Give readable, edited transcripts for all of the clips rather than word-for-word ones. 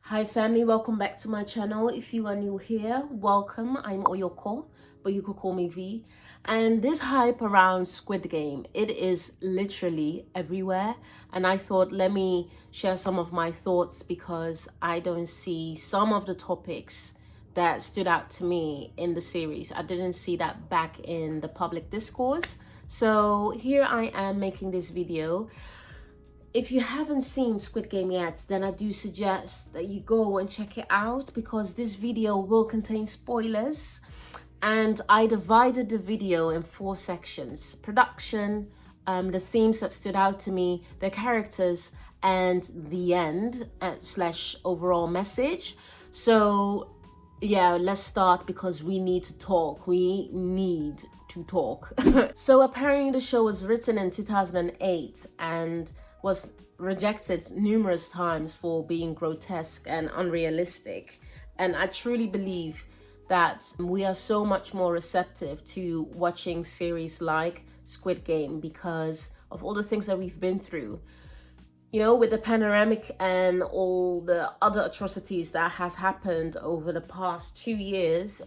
Hi family, welcome back to my channel. If you are new here, welcome. I'm OYOKO, but you could call me V. And this hype around Squid Game, it is literally everywhere. And I thought, let me share some of my thoughts because I don't see some of the topics that stood out to me in the series. I didn't see that back in the public discourse. So here I am making this video. If you haven't seen Squid Game yet, then I do suggest that you go and check it out because this video will contain spoilers. And I divided the video in 4 sections: production, the themes that stood out to me, the characters, and the end slash overall message. So yeah, let's start because we need to talk. We need to talk. So apparently the show was written in 2008 and was rejected numerous times for being grotesque and unrealistic. And I truly believe that we are so much more receptive to watching series like Squid Game because of all the things that we've been through. You know, with the panoramic and all the other atrocities that has happened over the past 2 years,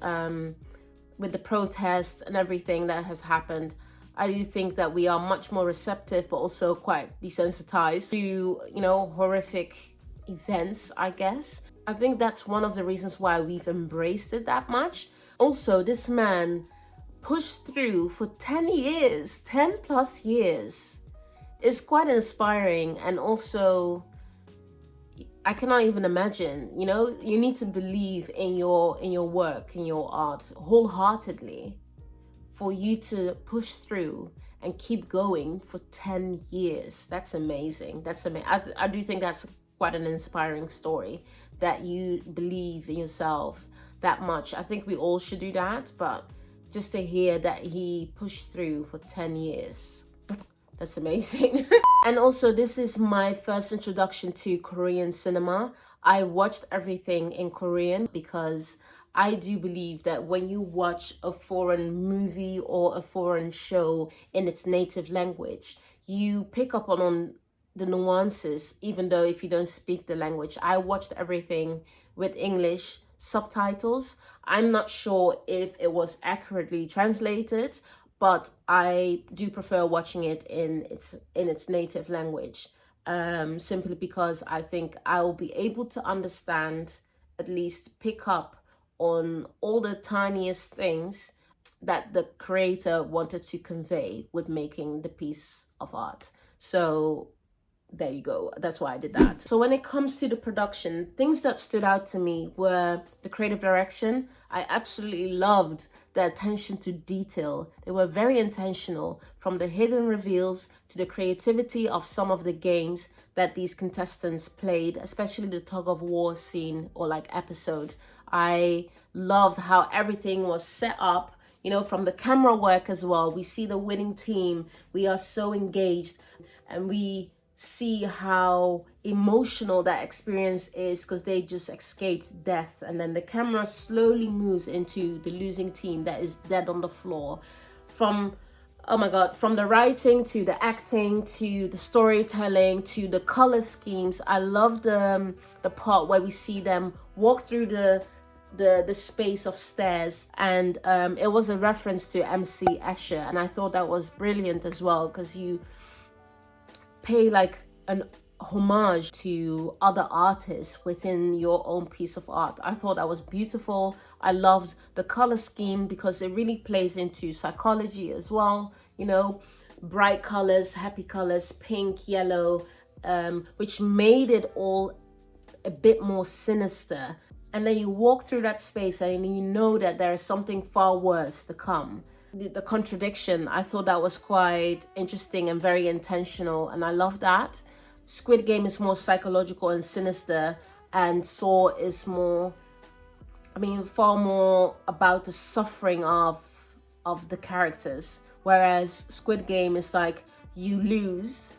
with the protests and everything that has happened, I do think that we are much more receptive, but also quite desensitized to, you know, horrific events, I guess. I think that's one of the reasons why we've embraced it that much. Also, this man pushed through for 10 years, 10 plus years. It's quite inspiring, and also I cannot even imagine, you know, you need to believe in your work, in your art wholeheartedly for you to push through and keep going for 10 years. That's amazing. That's amazing. I do think that's quite an inspiring story, that you believe in yourself that much. I think we all should do that, but just to hear that he pushed through for 10 years, that's amazing. And also, this is my first introduction to Korean cinema. I watched everything in Korean because I do believe that when you watch a foreign movie or a foreign show in its native language, you pick up on the nuances, even though if you don't speak the language. I watched everything with English subtitles. I'm not sure if it was accurately translated, but I do prefer watching it in its native language, simply because I think I'll be able to understand, at least pick up on all the tiniest things that the creator wanted to convey with making the piece of art. So there you go. That's why I did that. So when it comes to the production, things that stood out to me were the creative direction. I absolutely loved the attention to detail. They were very intentional, from the hidden reveals to the creativity of some of the games that these contestants played, especially the tug of war scene or like episode. I loved how everything was set up, you know, from the camera work as well. We see the winning team. We are so engaged, and we see how emotional that experience is because they just escaped death, and then the camera slowly moves into the losing team that is dead on the floor. From, oh my god, from the writing to the acting to the storytelling to the color schemes. I love the part where we see them walk through the space of stairs, and it was a reference to MC Escher, and I thought that was brilliant as well because you pay like an homage to other artists within your own piece of art. I thought that was beautiful. I loved the color scheme because it really plays into psychology as well, you know, bright colors, happy colors, pink, yellow, which made it all a bit more sinister. And then you walk through that space and you know that there is something far worse to come. The contradiction, I thought that was quite interesting and very intentional, and I love that. Squid Game is more psychological and sinister, and Saw is more, I mean, far more about the suffering of the characters. Whereas Squid Game is like, you lose,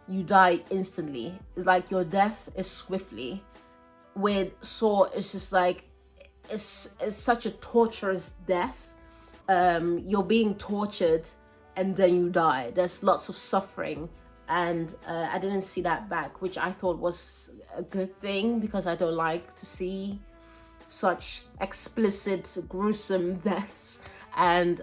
you die instantly. It's like your death is swiftly. With Saw, it's just like, it's such a torturous death. You're being tortured and then you die. There's lots of suffering, and I didn't see that back, which I thought was a good thing, because I don't like to see such explicit, gruesome deaths, and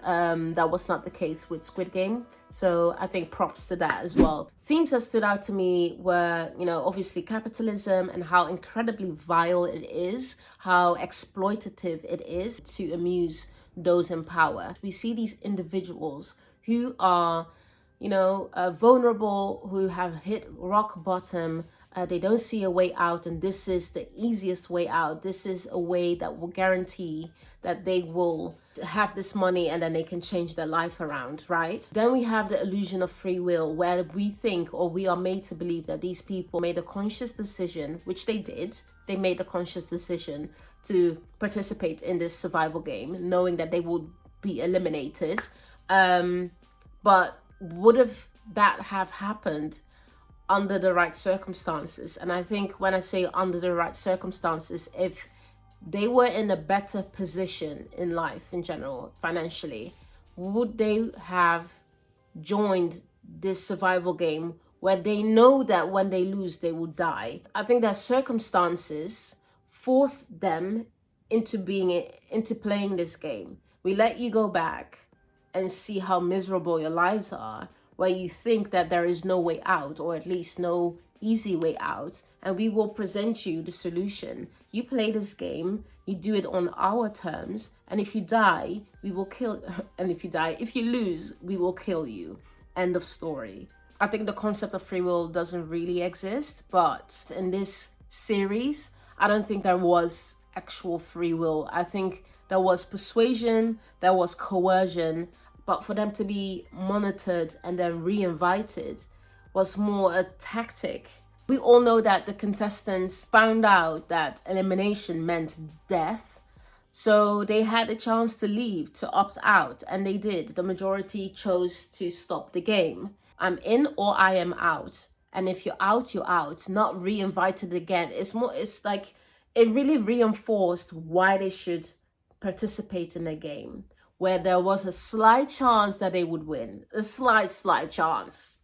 that was not the case with Squid Game. So I think props to that as well. Themes that stood out to me were, you know, obviously capitalism and how incredibly vile it is, how exploitative it is to amuse those in power. We see these individuals who are, you know, vulnerable, who have hit rock bottom. They don't see a way out, and this is the easiest way out. This is a way that will guarantee that they will have this money and then they can change their life around, right? Then we have the illusion of free will, where we think, or we are made to believe, that these people made a conscious decision, which they did. They made a conscious decision to participate in this survival game, knowing that they would be eliminated. But would that have happened under the right circumstances? And I think when I say under the right circumstances, if they were in a better position in life in general, financially, would they have joined this survival game where they know that when they lose, they will die? I think that circumstances force them into playing this game. We let you go back and see how miserable your lives are, where you think that there is no way out, or at least no easy way out, and we will present you the solution. You play this game, you do it on our terms, and if you die, we will kill, and if you lose, we will kill you. End of story. I think the concept of free will doesn't really exist, but in this series, I don't think there was actual free will. I think there was persuasion, there was coercion, but for them to be monitored and then re-invited was more a tactic. We all know that the contestants found out that elimination meant death, so they had a chance to leave, to opt out, and they did. The majority chose to stop the game. I'm in or I am out, and if you're out, you're out, not re-invited again. It's like it really reinforced why they should participate in the game, where there was a slight chance that they would win, a slight chance.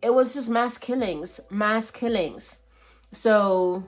It was just mass killings. So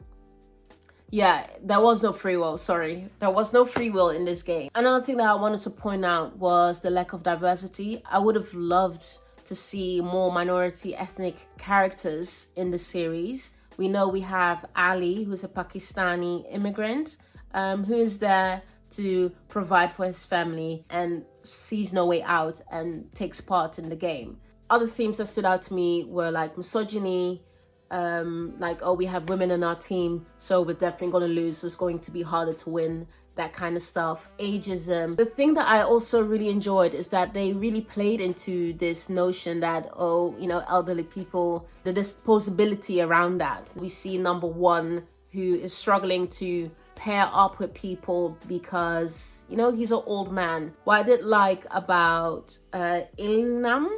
yeah, there was no free will. There was no free will in this game. Another thing that I wanted to point out was the lack of diversity. I would have loved to see more minority ethnic characters in the series. We know we have Ali, who's a Pakistani immigrant, who is there to provide for his family and sees no way out and takes part in the game. Other themes that stood out to me were like misogyny, like, oh, we have women in our team, so we're definitely going to lose, so it's going to be harder to win, that kind of stuff. Ageism. The thing that I also really enjoyed is that they really played into this notion that, oh, you know, elderly people, the disposability around that. We see number one, who is struggling to pair up with people because, you know, he's an old man. What I did like about Ilnam,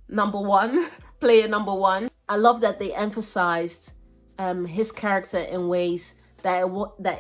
number one, player number one, I love that they emphasized his character in ways that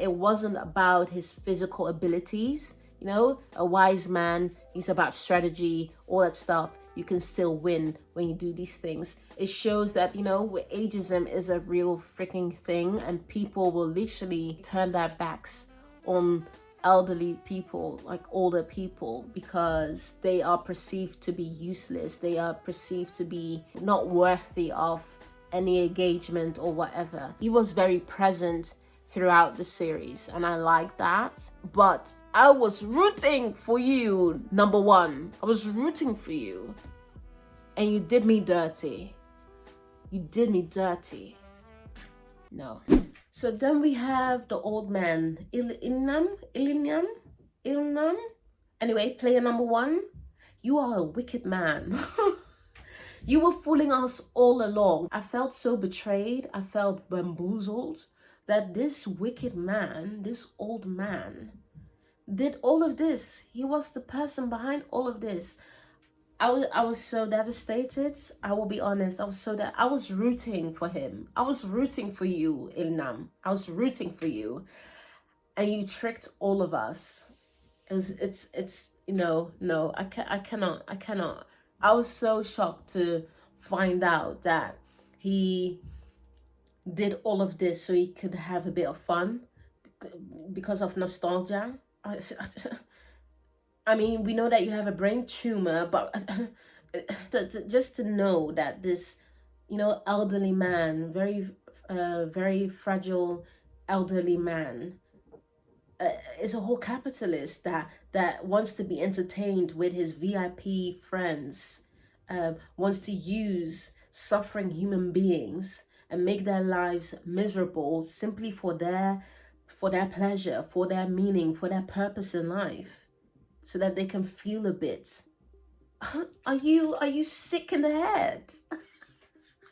it wasn't about his physical abilities. You know, a wise man, he's about strategy, all that stuff. You can still win when you do these things. It shows that, you know, ageism is a real freaking thing, and people will literally turn their backs on elderly people, like older people, because they are perceived to be useless. They are perceived to be not worthy of any engagement or whatever. He was very present throughout the series, and I like that. But I was rooting for you, number one. I was rooting for you, and you did me dirty. You did me dirty. No. So then we have the old man, Ilnam. Anyway, player number one, you are a wicked man. You were fooling us all along. I felt so betrayed. I felt bamboozled that this wicked man, this old man, did all of this. He was the person behind all of this. I was so devastated. I will be honest. I was rooting for him. I was rooting for you, Ilnam. I was rooting for you, and you tricked all of us. It's no. I cannot. I was so shocked to find out that he did all of this so he could have a bit of fun because of nostalgia. I mean, we know that you have a brain tumor, but just to know that this, elderly man, very fragile elderly man, is a whole capitalist that wants to be entertained with his VIP friends, wants to use suffering human beings and make their lives miserable simply for their pleasure, for their meaning, for their purpose in life, so that they can feel a bit. Are you sick in the head? Are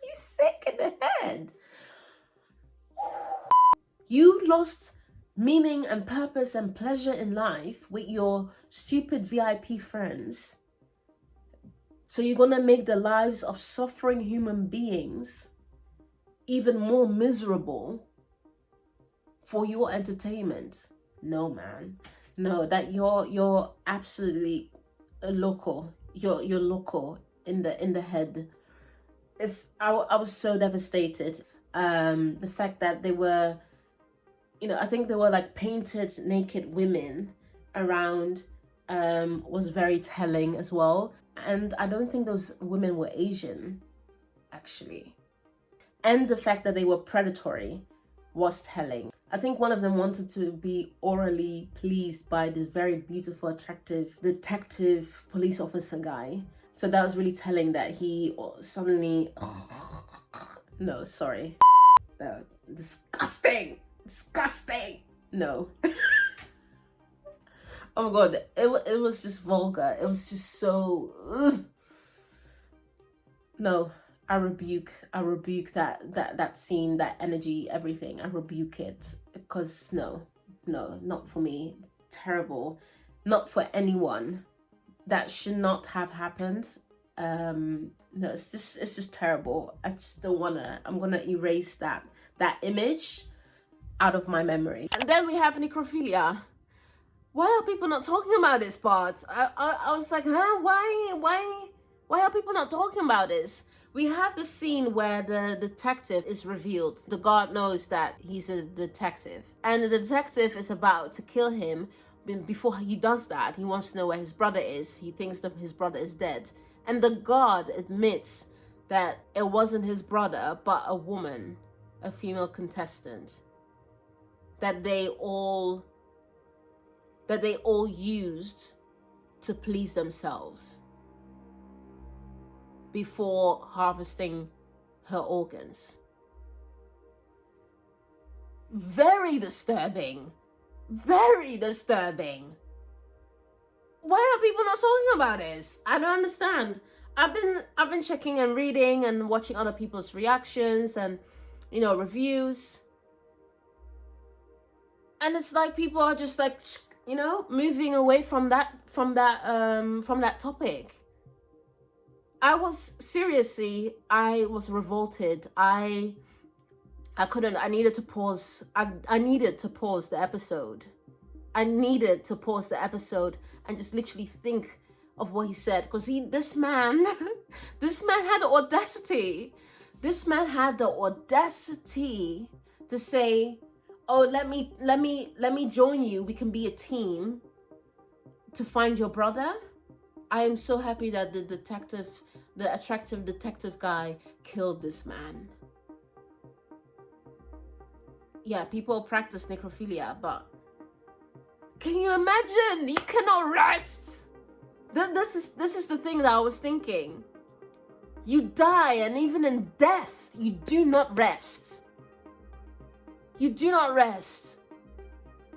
you sick in the head? You lost meaning and purpose and pleasure in life with your stupid VIP friends. So you're gonna make the lives of suffering human beings even more miserable for your entertainment. No, man. No, that you're absolutely loco. You're loco in the head. I was so devastated. The fact that they were, I think they were like painted naked women around, was very telling as well. And I don't think those women were Asian, actually. And the fact that they were predatory was telling. I think one of them wanted to be orally pleased by this very beautiful, attractive detective police officer guy. So that was really telling that he suddenly... No, sorry. Disgusting! Disgusting! No. Oh my god, it was just vulgar. It was just so... Ugh. No, I rebuke that scene, that energy, everything. I rebuke it. Because no, not for me. Terrible. Not for anyone. That should not have happened. No, it's just terrible. I just don't wanna. I'm gonna erase that image out of my memory. And then we have necrophilia. Why are people not talking about this part? I was like, huh? Why are people not talking about this? We have the scene where the detective is revealed. The guard knows that he's a detective. And the detective is about to kill him. Before he does that, he wants to know where his brother is. He thinks that his brother is dead. And the guard admits that it wasn't his brother, but a woman, a female contestant. That they all used to please themselves before harvesting her organs. Very disturbing. Very disturbing. Why are people not talking about this? I don't understand. I've been checking and reading and watching other people's reactions and reviews. And it's like people are just like, moving away from that topic. I was revolted. I couldn't. I needed to pause. I needed to pause the episode. I needed to pause the episode and just literally think of what he said, because this man had the audacity. This man had the audacity to say, "Oh, let me join you. We can be a team to find your brother." I am so happy that the attractive detective guy killed this man. Yeah, people practice necrophilia, but can you imagine? You cannot rest. This is the thing that I was thinking. You die, and even in death, you do not rest. You do not rest.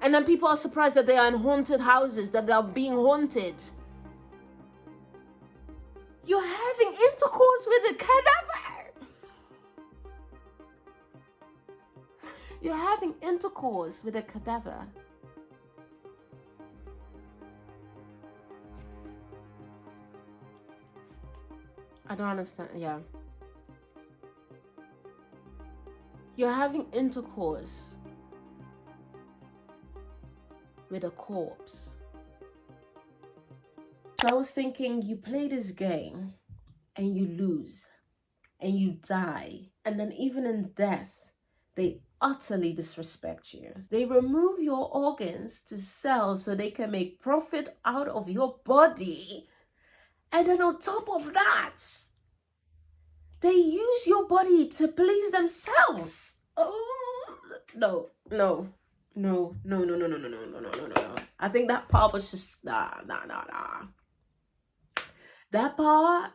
And then people are surprised that they are in haunted houses, that they are being haunted. You're having intercourse with a cadaver. You're having intercourse with a cadaver. I don't understand. Yeah. You're having intercourse with a corpse. So I was thinking, you play this game and you lose and you die. And then even in death, they utterly disrespect you. They remove your organs to sell so they can make profit out of your body. And then on top of that, they use your body to please themselves. Oh, no, no, no, no, no, no, no, no, no, no, no, no, no. I think that part was just, nah. That part,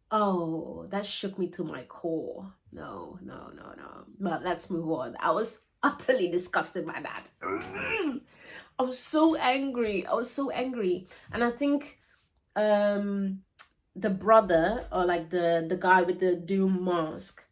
oh, that shook me to my core. No. But let's move on. I was utterly disgusted by that. I was so angry. And I think the brother, or like the guy with the doom mask,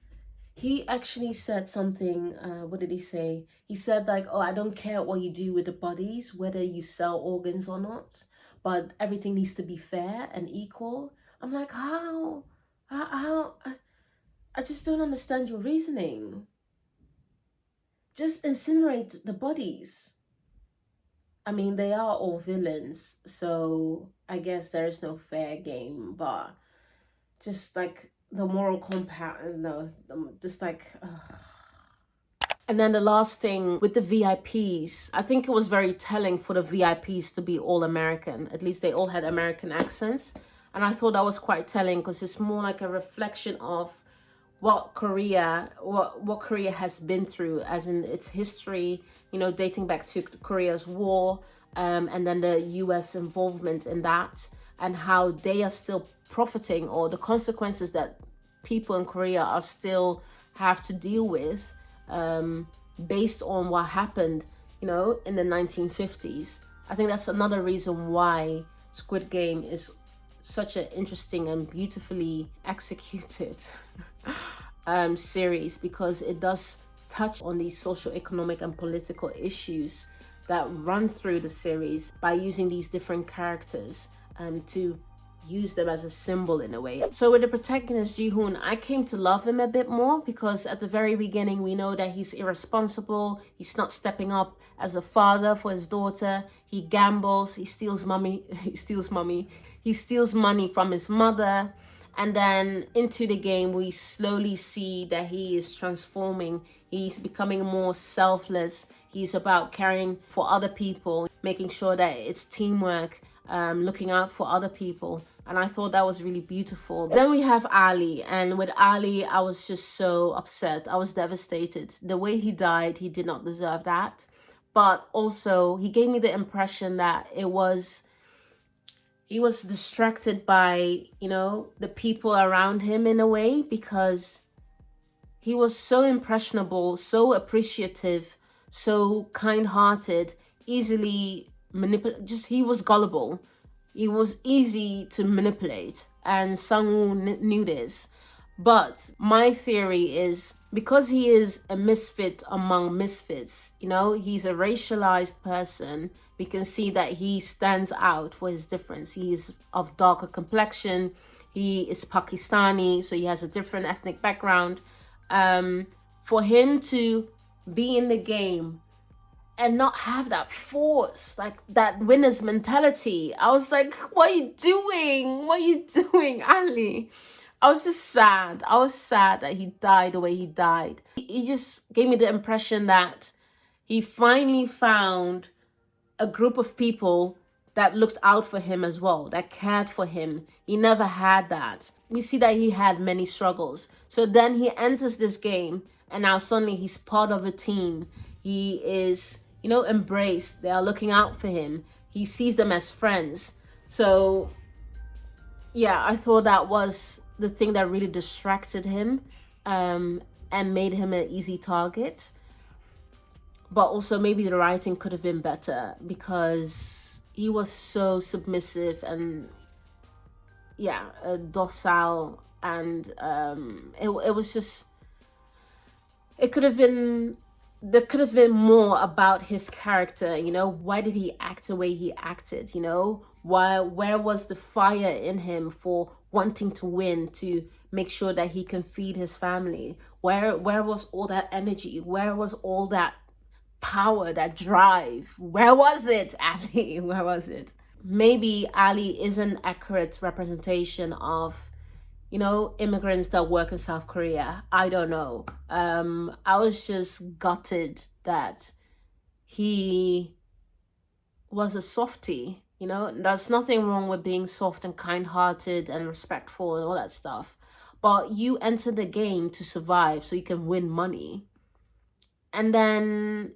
he actually said something. What did he say? He said like, oh, I don't care what you do with the bodies, whether you sell organs or not, but everything needs to be fair and equal. I'm like, how? I just don't understand your reasoning. Just incinerate the bodies. I mean, they are all villains, so I guess there is no fair game, but just like the moral compass, no, just like... And then the last thing with the VIPs, I think it was very telling for the VIPs to be all American. At least they all had American accents. And I thought that was quite telling because it's more like a reflection of what Korea has been through, as in its history, you know, dating back to Korea's war, and then the US involvement in that, and how they are still profiting, or the consequences that people in Korea are still have to deal with, based on what happened, you know, in the 1950s. I think that's another reason why Squid Game is such an interesting and beautifully executed series, because it does touch on these social, economic, and political issues that run through the series by using these different characters to use them as a symbol in a way. So with the protagonist Ji-hun, I came to love him a bit more, because at the very beginning we know that he's irresponsible, he's not stepping up as a father for his daughter, he gambles, he steals money from his mother. And then into the game, we slowly see that he is transforming. He's becoming more selfless. He's about caring for other people, making sure that it's teamwork, looking out for other people. And I thought that was really beautiful. Then we have Ali. And with Ali, I was just so upset. I was devastated. The way he died, he did not deserve that. But also, he gave me the impression that he was distracted by, you know, the people around him in a way, because he was so impressionable, so appreciative, so kind-hearted, easily he was gullible. He was easy to manipulate, and Sang-woo knew this. But my theory is, because he is a misfit among misfits, you know, he's a racialized person, we can see that he stands out for his difference. He is of darker complexion, he is Pakistani, so he has a different ethnic background. For him to be in the game and not have that force, like that winner's mentality, I was like, what are you doing, Ali? I was just sad. I was sad that he died the way he died. He just gave me the impression that he finally found a group of people that looked out for him as well, that cared for him. He never had that. We see that he had many struggles. So then he enters this game, and now suddenly he's part of a team. He is, you know, embraced. They are looking out for him. He sees them as friends. So yeah, I thought that was the thing that really distracted him, and made him an easy target. But also maybe the writing could have been better, because he was so submissive and docile, and it was just, there could have been more about his character, you know. Why did he act the way he acted, you know? Where was the fire in him for wanting to win, to make sure that he can feed his family? Where was all that energy? Where was all that power, that drive? Where was it, Ali? Where was it? Maybe Ali is an accurate representation of you know, immigrants that work in South Korea. I don't know. I was just gutted that he was a softie. You know, there's nothing wrong with being soft and kind-hearted and respectful and all that stuff. But you enter the game to survive so you can win money. And then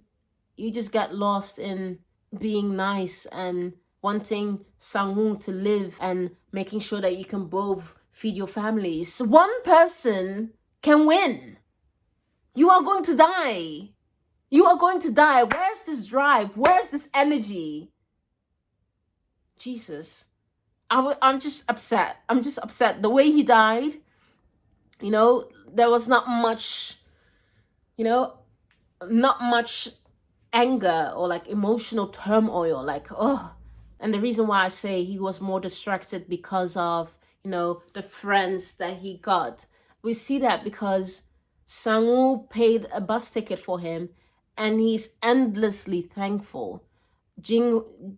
you just get lost in being nice and wanting Sang-woo to live and making sure that you can both feed your families. One person can win. You are going to die. You are going to die. Where's this drive? Where's this energy? Jesus. I'm just upset. I'm just upset. The way he died, you know, there was not much, you know, not much anger or like emotional turmoil, like, oh. And the reason why I say he was more distracted because of, you know, the friends that he got. We see that because Sang-woo paid a bus ticket for him and he's endlessly thankful. Gi-hun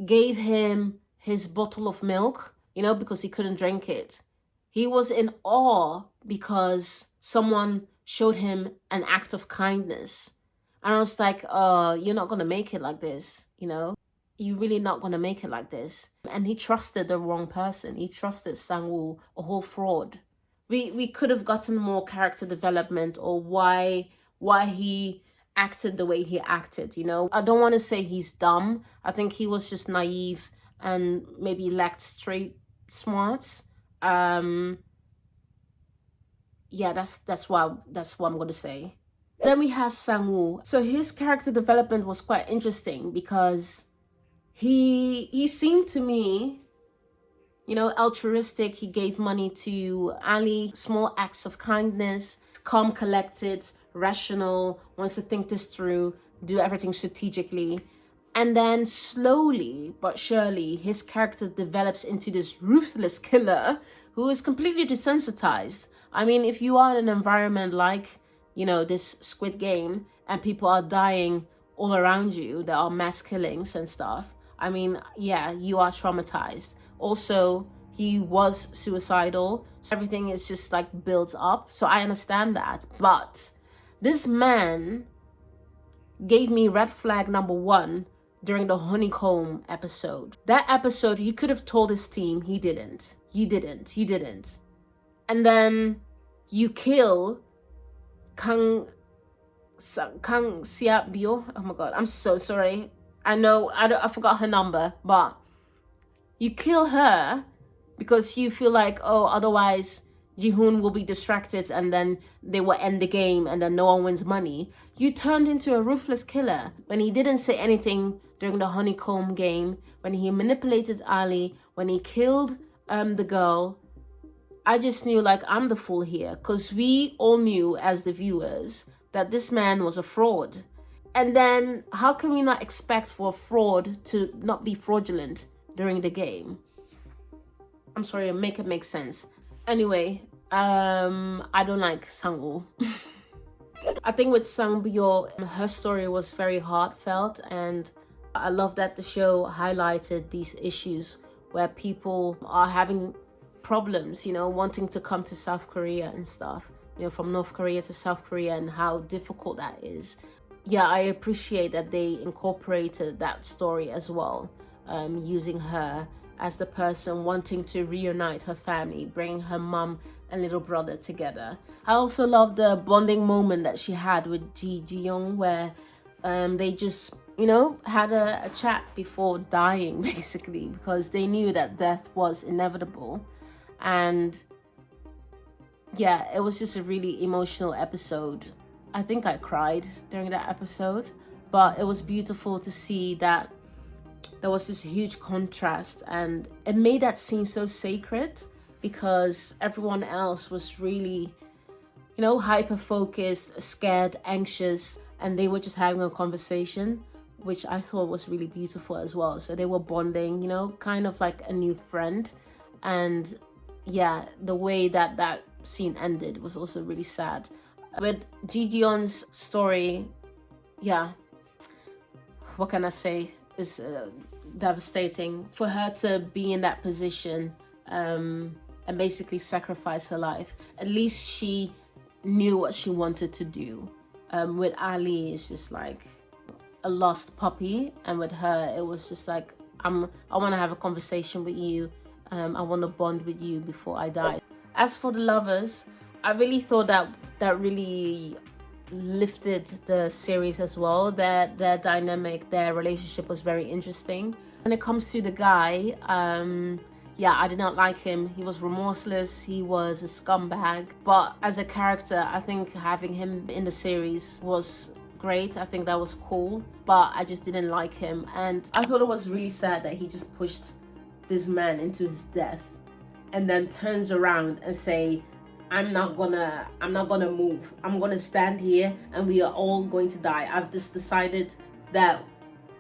gave him his bottle of milk, you know, because he couldn't drink it. He was in awe because someone showed him an act of kindness. And I was like, you're not going to make it like this, you know? You're really not going to make it like this. And he trusted the wrong person. He trusted Sang-woo, a whole fraud. We could have gotten more character development or why he acted the way he acted, you know? I don't want to say he's dumb. I think he was just naive and maybe lacked straight smarts. Yeah, that's what I'm gonna say. Then we have Sang-woo. So his character development was quite interesting because he seemed to me, you know, altruistic. He gave money to Ali, small acts of kindness, calm, collected, rational, wants to think this through, do everything strategically. And then slowly but surely, his character develops into this ruthless killer who is completely desensitized. I mean, if you are in an environment like, you know, this Squid Game and people are dying all around you, there are mass killings and stuff. I mean, yeah, you are traumatized. Also, he was suicidal. So everything is just like built up. So I understand that. But this man gave me red flag number 1 during the honeycomb episode. That episode, he could have told his team. He didn't. He didn't. And then you kill Kang Siap-bio. Oh my god, I'm so sorry. I know I forgot her number, but you kill her because you feel like, oh, otherwise Ji-hun will be distracted and then they will end the game and then no one wins money. You turned into a ruthless killer when he didn't say anything during the honeycomb game, when he manipulated Ali, when he killed the girl. I just knew, like, I'm the fool here, because we all knew as the viewers that this man was a fraud. And then how can we not expect for a fraud to not be fraudulent during the game? I'm sorry, make it make sense. Anyway, I don't like Sang-woo. I think with Sang-bio, her story was very heartfelt, and I love that the show highlighted these issues where people are having problems, you know, wanting to come to South Korea and stuff, you know, from North Korea to South Korea, and how difficult that is. Yeah, I appreciate that they incorporated that story as well, using her as the person wanting to reunite her family, bring her mom and little brother together. I also love the bonding moment that she had with Ji-Yeong, where they just, you know, had a chat before dying, basically, because they knew that death was inevitable. And yeah, it was just a really emotional episode. I think I cried during that episode, but it was beautiful to see that there was this huge contrast, and it made that scene so sacred because everyone else was really, you know, hyper focused, scared, anxious, and they were just having a conversation, which I thought was really beautiful as well. So they were bonding, you know, kind of like a new friend. And yeah, the way that that scene ended was also really sad. With Ji-Yeong's story, yeah, what can I say, is devastating. For her to be in that position and basically sacrifice her life. At least she knew what she wanted to do. With Ali, it's just like a lost puppy, and with her, it was just like, I want to have a conversation with you. I want to bond with you before I die. As for the lovers, I really thought that really lifted the series as well. Their dynamic, their relationship was very interesting. When it comes to the guy, yeah, I did not like him. He was remorseless, he was a scumbag. But as a character, I think having him in the series was great. I think that was cool, but I just didn't like him. And I thought it was really sad that he just pushed this man into his death and then turns around and say, I'm not gonna move. I'm gonna stand here and we are all going to die. I've just decided that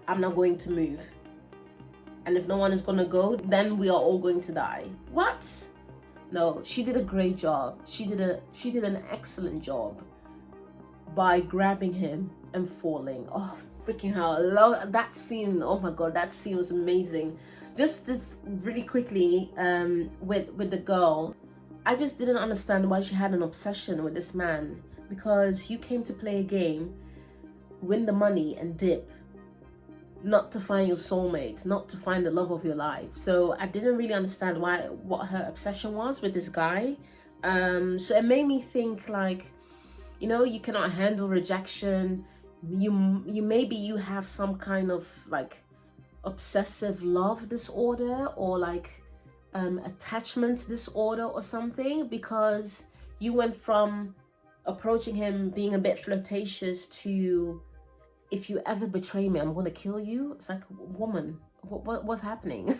I'm not going to move. And if no one is gonna go, then we are all going to die. What? No, she did a great job. She did an excellent job by grabbing him and falling. Oh, freaking hell. I love that scene. Oh my God, that scene was amazing. Just really quickly, with the girl, I just didn't understand why she had an obsession with this man, because you came to play a game, win the money and dip, not to find your soulmate, not to find the love of your life. So I didn't really understand what her obsession was with this guy. So it made me think, like, you know, you cannot handle rejection. You maybe you have some kind of like obsessive love disorder, or like attachment disorder or something, because you went from approaching him being a bit flirtatious to, if you ever betray me, I'm gonna kill you. It's like, woman, what's happening?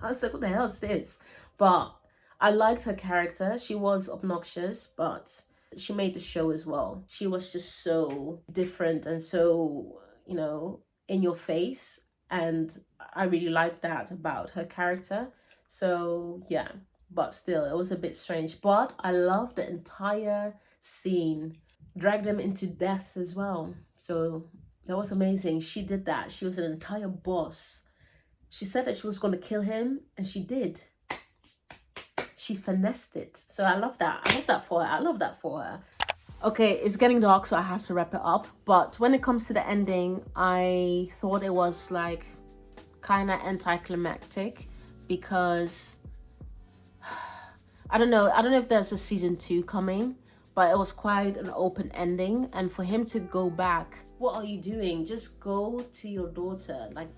I was like, what the hell is this? But I liked her character. She was obnoxious, but she made the show as well. She was just so different and so, you know, in your face. And I really liked that about her character. So yeah, but still, it was a bit strange. But I loved the entire scene. Dragged them into death as well. So that was amazing. She did that. She was an entire boss. She said that she was going to kill him, and she did. She finessed it. So I love that. I love that for her. I love that for her. Okay, it's getting dark, so I have to wrap it up. But when it comes to the ending, I thought it was like kind of anticlimactic, because I don't know if there's a season 2 coming, but it was quite an open ending. And for him to go back, what are you doing? Just go to your daughter, like,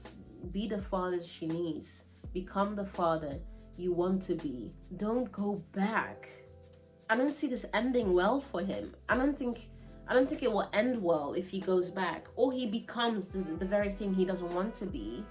be the father she needs, become the father you want to be. Don't go back. I don't see this ending well for him. I don't think it will end well if he goes back, or he becomes the very thing he doesn't want to be,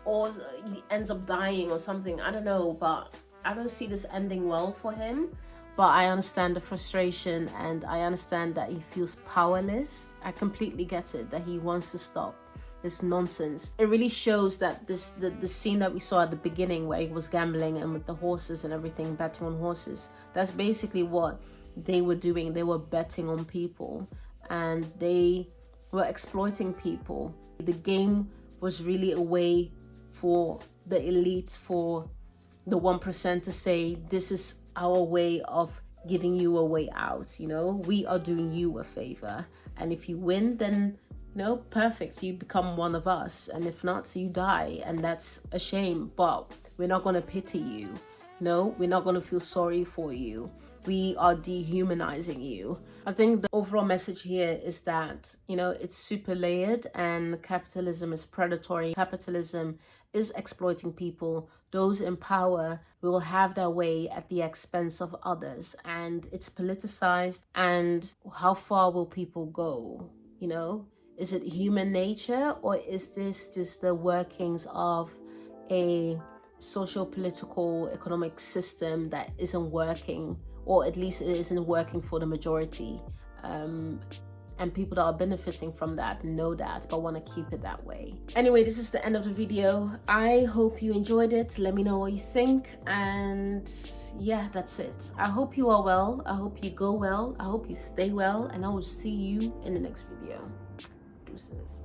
or he ends up dying or something. I don't know, but I don't see this ending well for him. But I understand the frustration, and I understand that he feels powerless. I completely get it, that he wants to stop this nonsense. It really shows that the scene that we saw at the beginning, where he was gambling and with the horses and everything, betting on horses, that's basically what they were doing. They were betting on people, and they were exploiting people. The game was really a way for the elite, for the 1% to say, this is our way of giving you a way out. You know, we are doing you a favor, and if you win, then, you know, perfect, you become one of us, and if not, you die. And that's a shame, but we're not going to pity you. No, we're not going to feel sorry for you. We are dehumanizing you. I think the overall message here is that, you know, it's super layered, and capitalism is predatory. Capitalism is exploiting people. Those in power will have their way at the expense of others, and it's politicized. And how far will people go? You know, is it human nature, or is this just the workings of a social, political, economic system that isn't working, or at least it isn't working for the majority? And people that are benefiting from that know that, but want to keep it that way. Anyway, this is the end of the video. I hope you enjoyed it. Let me know what you think. And yeah, that's it. I hope you are well. I hope you go well. I hope you stay well. And I will see you in the next video. Deuces.